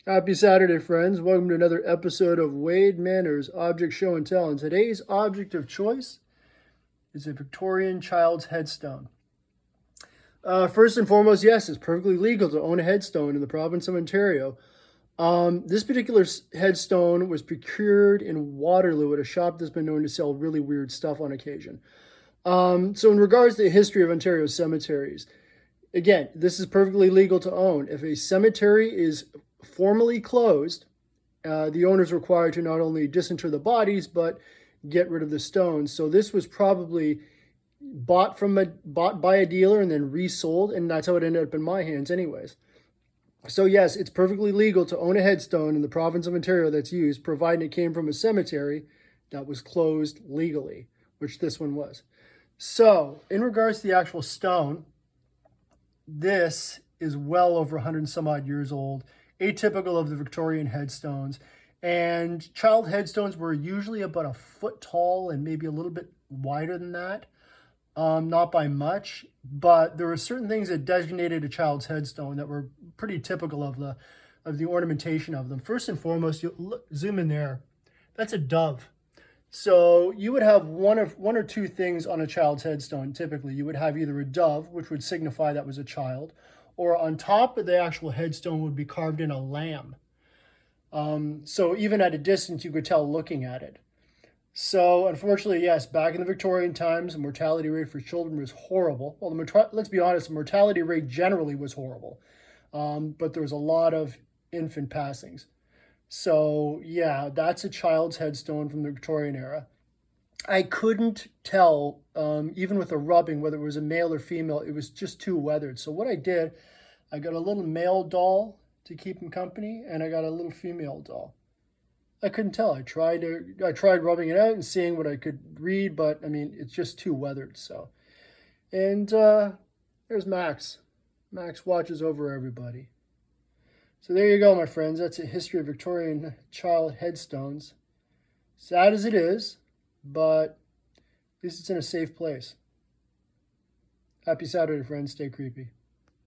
Happy Saturday, friends. Welcome to another episode of Wade Manor's Object Show and Tell. And today's object of choice is a Victorian child's headstone. First and foremost, yes, it's perfectly legal to own a headstone in the province of Ontario. This particular headstone was procured in Waterloo at a shop that's been known to sell really weird stuff on occasion. So in regards to the history of Ontario cemeteries, again, this is perfectly legal to own. If a cemetery is formally closed, the owner is required to not only disinter the bodies, but get rid of the stones. So this was probably bought by a dealer and then resold, and that's how it ended up in my hands anyways. So yes, it's perfectly legal to own a headstone in the province of Ontario that's used, provided it came from a cemetery that was closed legally, which this one was. So in regards to the actual stone, this is well over 100 and some odd years old, atypical of the Victorian headstones. And child headstones were usually about a foot tall and maybe a little bit wider than that. Not by much, but there were certain things that designated a child's headstone that were pretty typical of the ornamentation of them. First and foremost, you zoom in there. That's a dove. So you would have one or two things on a child's headstone. Typically, you would have either a dove, which would signify that was a child, or on top of the actual headstone would be carved in a lamb. So even at a distance, you could tell looking at it. So unfortunately, yes, back in the Victorian times, the mortality rate for children was horrible. Well, let's be honest, the mortality rate generally was horrible, but there was a lot of infant passings. So yeah, that's a child's headstone from the Victorian era. I couldn't tell, even with the rubbing, whether it was a male or female. It was just too weathered. So what I did, I got a little male doll to keep him company, and I got a little female doll. I couldn't tell. I tried rubbing it out and seeing what I could read, but I mean, it's just too weathered. So, and there's Max. Max watches over everybody. So there you go, my friends. That's a history of Victorian child headstones. Sad as it is, but at least it's in a safe place. Happy Saturday, friends. Stay creepy.